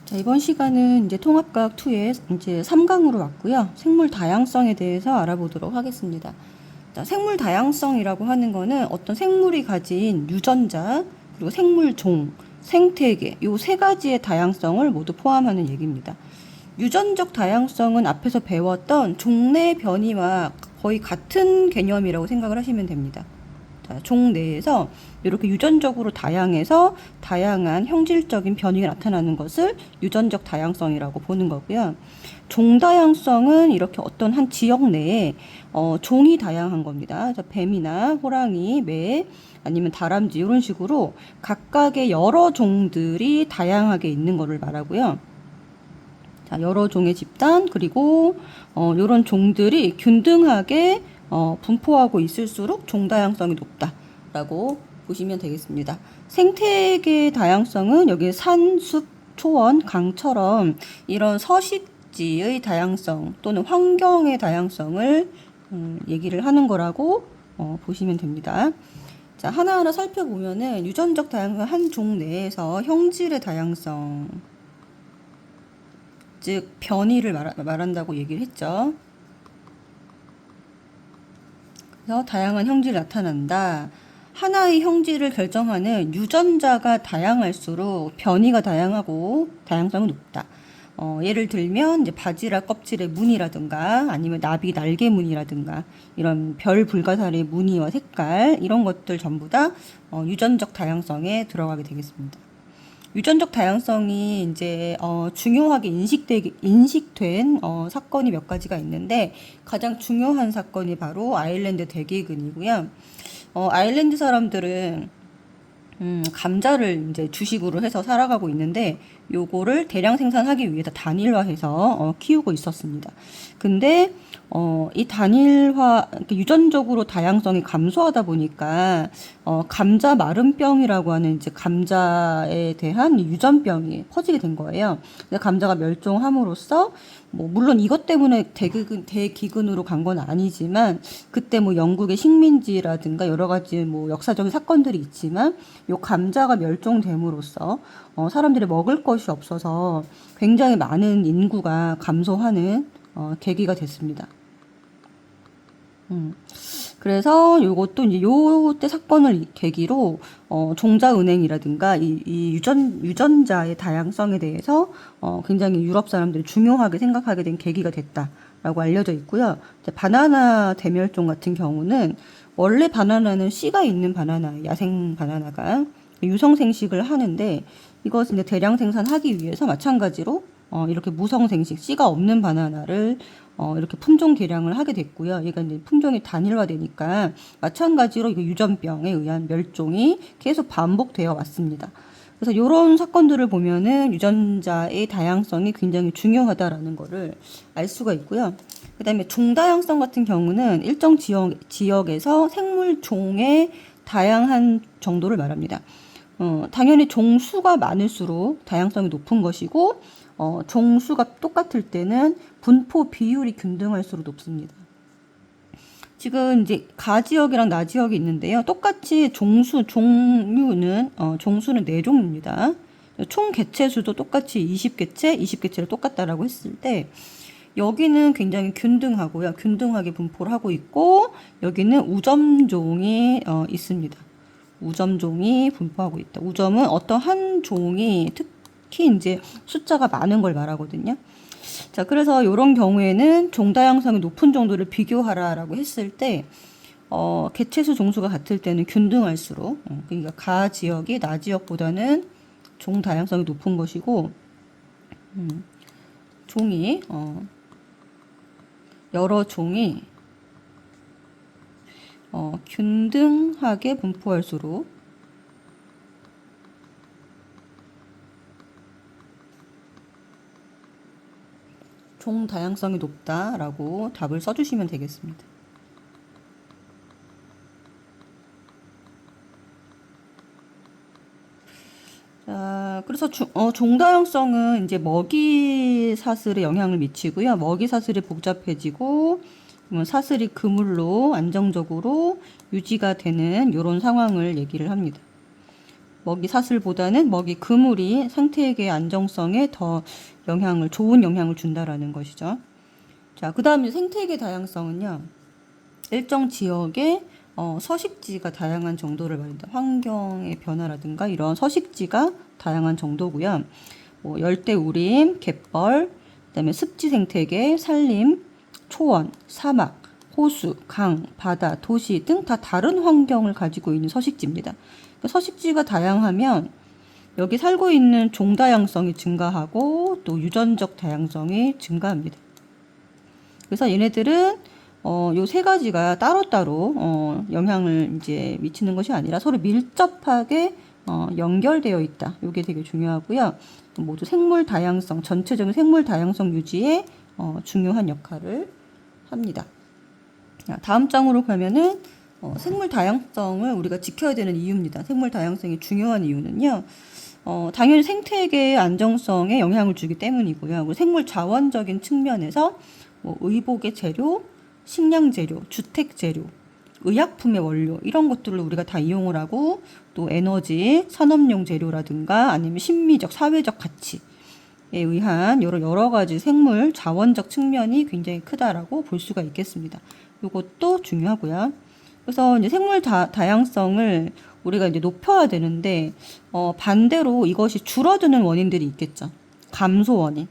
자, 이번 시간은 이제 통합과학 2의 이제 3강으로 왔고요. 생물 다양성에 대해서 알아보도록 하겠습니다. 자, 생물 다양성이라고 하는 거는 어떤 생물이 가진 유전자, 그리고 생물 종, 생태계, 요 세 가지의 다양성을 모두 포함하는 얘기입니다. 유전적 다양성은 앞에서 배웠던 종내 변이와 거의 같은 개념이라고 생각을 하시면 됩니다. 자, 종 내에서 이렇게 유전적으로 다양해서 다양한 형질적인 변이가 나타나는 것을 유전적 다양성이라고 보는 거고요. 종 다양성은 이렇게 어떤 한 지역 내에 종이 다양한 겁니다. 뱀이나 호랑이, 매, 아니면 다람쥐 이런 식으로 각각의 여러 종들이 다양하게 있는 것을 말하고요. 자, 여러 종의 집단, 그리고 이런 종들이 균등하게 분포하고 있을수록 종 다양성이 높다라고 보시면 되겠습니다. 생태계 다양성은 여기 산, 숲, 초원, 강처럼 이런 서식지의 다양성 또는 환경의 다양성을 얘기를 하는 거라고 보시면 됩니다. 자, 하나하나 살펴보면은 유전적 다양성 한 종 내에서 형질의 다양성, 즉 변이를 말한다고 얘기를 했죠. 그래서 다양한 형질이 나타난다. 하나의 형질을 결정하는 유전자가 다양할수록 변이가 다양하고 다양성이 높다. 예를 들면 이제 바지락 껍질의 무늬라든가 아니면 나비 날개 무늬라든가 이런 별 불가사리의 무늬와 색깔 이런 것들 전부 다 유전적 다양성에 들어가게 되겠습니다. 유전적 다양성이 이제 중요하게 인식된 사건이 몇 가지가 있는데 가장 중요한 사건이 바로 아일랜드 대기근이고요. 아일랜드 사람들은 감자를 이제 주식으로 해서 살아가고 있는데 요거를 대량 생산하기 위해서 단일화해서 키우고 있었습니다. 근데 이 단일화 유전적으로 다양성이 감소하다 보니까 감자 마름병이라고 하는 이제 감자에 대한 유전병이 퍼지게 된 거예요. 감자가 멸종함으로써 뭐 물론 이것 때문에 대기근으로 간 건 아니지만 그때 뭐 영국의 식민지라든가 여러 가지 뭐 역사적인 사건들이 있지만 요 감자가 멸종됨으로써 사람들이 먹을 것이 없어서 굉장히 많은 인구가 감소하는 계기가 됐습니다. 그래서 요것도 이제 요때 사건을 계기로 종자은행이라든가 이 유전자의 다양성에 대해서 굉장히 유럽 사람들이 중요하게 생각하게 된 계기가 됐다라고 알려져 있고요. 이제 바나나 대멸종 같은 경우는 원래 바나나는 씨가 있는 바나나, 야생 바나나가 유성생식을 하는데 이것을 이제 대량 생산하기 위해서 마찬가지로 이렇게 무성생식, 씨가 없는 바나나를 이렇게 품종 개량을 하게 됐고요. 얘가 이제 품종이 단일화되니까 마찬가지로 이거 유전병에 의한 멸종이 계속 반복되어 왔습니다. 그래서 이런 사건들을 보면은 유전자의 다양성이 굉장히 중요하다라는 거를 알 수가 있고요. 그 다음에 종다양성 같은 경우는 일정 지역에서 생물 종의 다양한 정도를 말합니다. 당연히 종수가 많을수록 다양성이 높은 것이고, 종수가 똑같을 때는 분포 비율이 균등할수록 높습니다. 지금 이제 가 지역이랑 나 지역이 있는데요. 똑같이 종수는 4종입니다. 총 개체수도 똑같이 20개체를 똑같다라고 했을 때 여기는 굉장히 균등하고요. 균등하게 분포를 하고 있고 여기는 우점종이 있습니다. 우점종이 분포하고 있다. 우점은 어떤 한 종이 특히 이제 숫자가 많은 걸 말하거든요. 자, 그래서 이런 경우에는 종 다양성이 높은 정도를 비교하라라고 했을 때, 개체수 종수가 같을 때는 균등할수록, 그러니까 가 지역이 나 지역보다는 종 다양성이 높은 것이고, 여러 종이, 균등하게 분포할수록, 종 다양성이 높다라고 답을 써주시면 되겠습니다. 자, 그래서 종 다양성은 이제 먹이 사슬에 영향을 미치고요. 먹이 사슬이 복잡해지고 사슬이 그물로 안정적으로 유지가 되는 이런 상황을 얘기를 합니다. 먹이 사슬보다는 먹이 그물이 생태계 안정성에 더 좋은 영향을 준다라는 것이죠. 자, 그 다음에 생태계 다양성은요, 일정 지역에 서식지가 다양한 정도를 말합니다. 환경의 변화라든가 이런 서식지가 다양한 정도고요. 뭐 열대우림, 갯벌, 그다음에 습지 생태계, 산림, 초원, 사막, 호수, 강, 바다, 도시 등 다 다른 환경을 가지고 있는 서식지입니다. 서식지가 다양하면 여기 살고 있는 종 다양성이 증가하고 또 유전적 다양성이 증가합니다. 그래서 얘네들은 요 세 가지가 따로따로 영향을 이제 미치는 것이 아니라 서로 밀접하게 연결되어 있다. 이게 되게 중요하고요. 모두 생물 다양성, 전체적인 생물 다양성 유지에 중요한 역할을 합니다. 다음 장으로 가면은 생물 다양성을 우리가 지켜야 되는 이유입니다. 생물 다양성이 중요한 이유는요. 당연히 생태계의 안정성에 영향을 주기 때문이고요. 그리고 생물 자원적인 측면에서 뭐 의복의 재료, 식량 재료, 주택 재료, 의약품의 원료 이런 것들을 우리가 다 이용을 하고 또 에너지, 산업용 재료라든가 아니면 심미적, 사회적 가치에 의한 여러 가지 생물 자원적 측면이 굉장히 크다라고 볼 수가 있겠습니다. 이것도 중요하고요. 그래서 이제 생물 다양성을 우리가 이제 높여야 되는데 반대로 이것이 줄어드는 원인들이 있겠죠. 감소 원인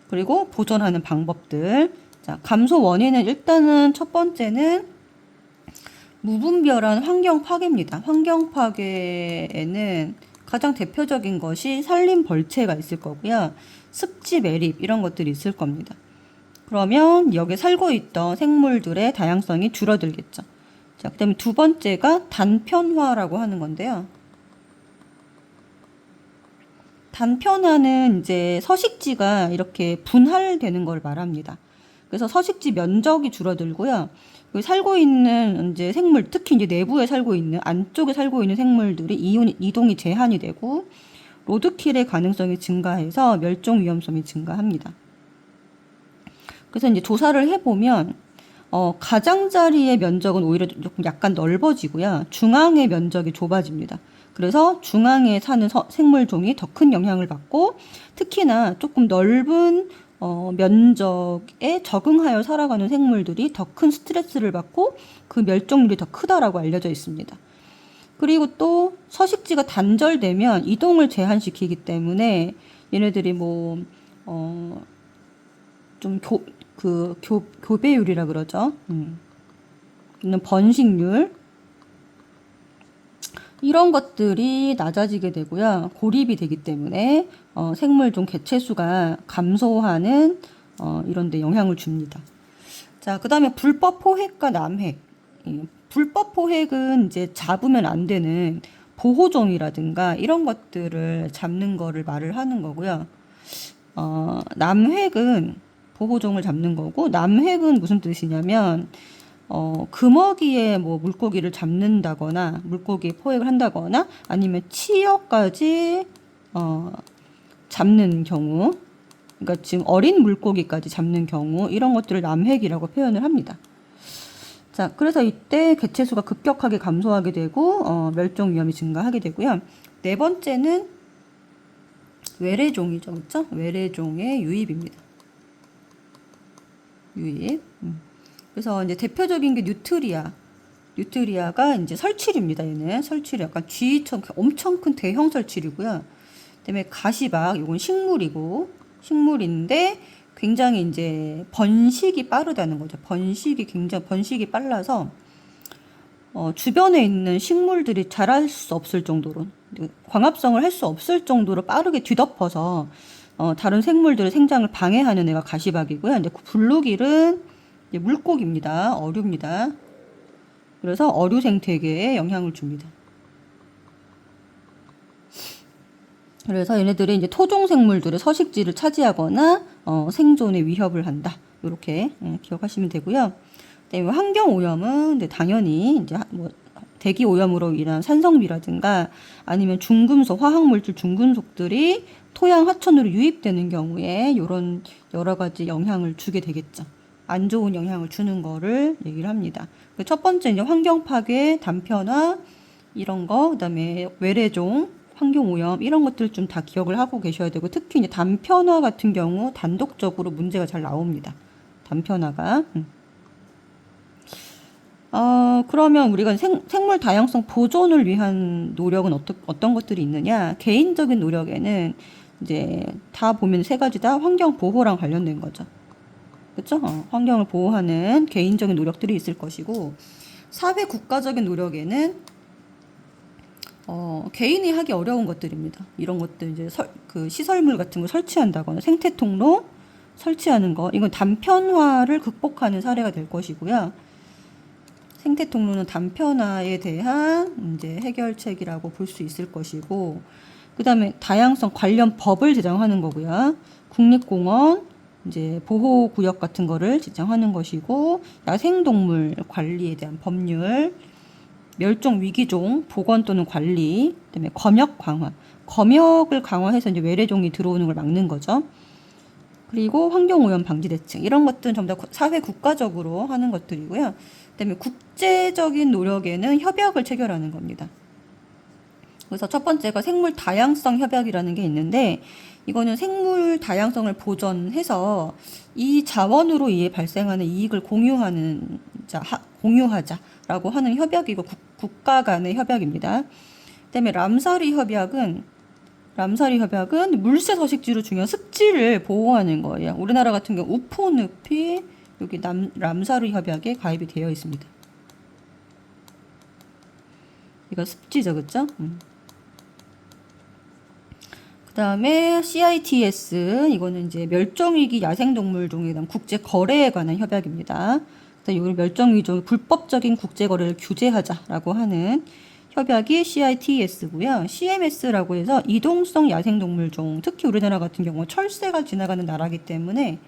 그리고 보존하는 방법들. 자, 감소 원인은 일단은 첫 번째는 무분별한 환경 파괴입니다. 환경 파괴에는 가장 대표적인 것이 산림 벌채가 있을 거고요. 습지 매립 이런 것들이 있을 겁니다. 그러면 여기 살고 있던 생물들의 다양성이 줄어들겠죠. 자, 그다음에 두 번째가 단편화라고 하는 건데요. 단편화는 이제 서식지가 이렇게 분할되는 걸 말합니다. 그래서 서식지 면적이 줄어들고요. 살고 있는 이제 생물, 특히 이제 내부에 살고 있는 안쪽에 살고 있는 생물들이 이동이 제한이 되고 로드킬의 가능성이 증가해서 멸종 위험성이 증가합니다. 그래서 이제 조사를 해보면 가장자리의 면적은 오히려 조금 약간 넓어지고요. 중앙의 면적이 좁아집니다. 그래서 중앙에 사는 생물종이 더 큰 영향을 받고 특히나 조금 넓은 면적에 적응하여 살아가는 생물들이 더 큰 스트레스를 받고 그 멸종률이 더 크다라고 알려져 있습니다. 그리고 또 서식지가 단절되면 이동을 제한시키기 때문에 얘네들이 뭐 좀 교배율이라 그러죠. 번식률 이런 것들이 낮아지게 되고요. 고립이 되기 때문에 생물종 개체수가 감소하는 이런 데 영향을 줍니다. 자, 그다음에 불법 포획과 남획. 불법 포획은 이제 잡으면 안 되는 보호종이라든가 이런 것들을 잡는 거를 말을 하는 거고요. 남획은 보호종을 잡는 거고 남획은 무슨 뜻이냐면 금어기에 뭐 물고기를 잡는다거나 물고기 포획을 한다거나 아니면 치어까지 잡는 경우, 그러니까 지금 어린 물고기까지 잡는 경우 이런 것들을 남획이라고 표현을 합니다. 자, 그래서 이때 개체수가 급격하게 감소하게 되고 멸종 위험이 증가하게 되고요. 네 번째는 외래종이죠, 그렇죠? 외래종의 유입입니다. 유입. 그래서 이제 대표적인 게 뉴트리아가 이제 설치류입니다. 얘는 설치류 약간 쥐처럼 엄청 큰 대형 설치류고요. 그다음에 가시박, 이건 식물인데 굉장히 이제 번식이 빠르다는 거죠. 번식이 빨라서 주변에 있는 식물들이 자랄 수 없을 정도로 광합성을 할 수 없을 정도로 빠르게 뒤덮어서 다른 생물들의 생장을 방해하는 애가 가시박이고요. 이제 블루길은 이제 물고기입니다. 어류입니다. 그래서 어류 생태계에 영향을 줍니다. 그래서 얘네들이 이제 토종 생물들의 서식지를 차지하거나 생존에 위협을 한다. 이렇게 기억하시면 되고요. 그다음에 환경 오염은 당연히 이제 뭐 대기 오염으로 인한 산성비라든가 아니면 중금속, 화학물질 중금속들이 토양 하천으로 유입되는 경우에 이런 여러 가지 영향을 주게 되겠죠. 안 좋은 영향을 주는 거를 얘기를 합니다. 첫 번째 이제 환경 파괴, 단편화 이런 거, 그다음에 외래종, 환경오염 이런 것들 좀 다 기억을 하고 계셔야 되고, 특히 이제 단편화 같은 경우 단독적으로 문제가 잘 나옵니다. 단편화가. 그러면 우리가 생물 다양성 보존을 위한 노력은 어떤 것들이 있느냐? 개인적인 노력에는 이제 다 보면 세 가지 다 환경 보호랑 관련된 거죠. 그렇죠? 환경을 보호하는 개인적인 노력들이 있을 것이고, 사회 국가적인 노력에는 개인이 하기 어려운 것들입니다. 이런 것들 이제 그 시설물 같은 걸 설치한다거나 생태 통로 설치하는 거, 이건 단편화를 극복하는 사례가 될 것이고요. 생태 통로는 단편화에 대한 이제 해결책이라고 볼 수 있을 것이고, 그 다음에 다양성 관련 법을 제정하는 거고요. 국립공원 이제 보호구역 같은 거를 지정하는 것이고, 야생동물 관리에 대한 법률, 멸종 위기종 복원 또는 관리, 그다음에 검역 강화, 검역을 강화해서 이제 외래종이 들어오는 걸 막는 거죠. 그리고 환경오염 방지 대책, 이런 것들은 전부 다 사회 국가적으로 하는 것들이고요. 그다음에 국제적인 노력에는 협약을 체결하는 겁니다. 그래서 첫 번째가 생물 다양성 협약이라는 게 있는데, 이거는 생물 다양성을 보존해서 이 자원으로 인해 발생하는 이익을 공유하자라고 하는 협약이고, 국가 간의 협약입니다. 그다음에 람사리 협약은 물새 서식지로 중요한 습지를 보호하는 거예요. 우리나라 같은 경우 우포늪이 여기 람사리 협약에 가입이 되어 있습니다. 이거 습지죠, 그렇죠? 그다음에 CITES, 이거는 이제 멸종위기 야생동물종에 대한 국제 거래에 관한 협약입니다. 그래서 이 멸종위기종 불법적인 국제 거래를 규제하자라고 하는 협약이 CITES고요. CMS라고 해서 이동성 야생동물종, 특히 우리나라 같은 경우 철새가 지나가는 나라이기 때문에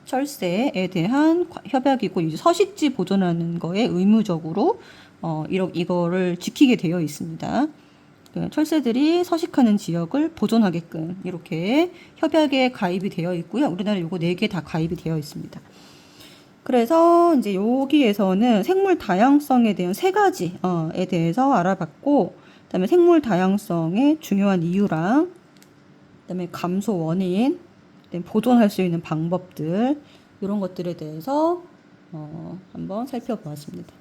철새에 대한 협약이고, 이제 서식지 보존하는 거에 의무적으로 이거를 지키게 되어 있습니다. 철새들이 서식하는 지역을 보존하게끔 이렇게 협약에 가입이 되어 있고요. 우리나라 요거 4개 다 가입이 되어 있습니다. 그래서 이제 여기에서는 생물 다양성에 대한 3가지에 대해서 알아봤고, 그다음에 생물 다양성의 중요한 이유랑, 그다음에 감소 원인, 그다음에 보존할 수 있는 방법들, 이런 것들에 대해서 한번 살펴보았습니다.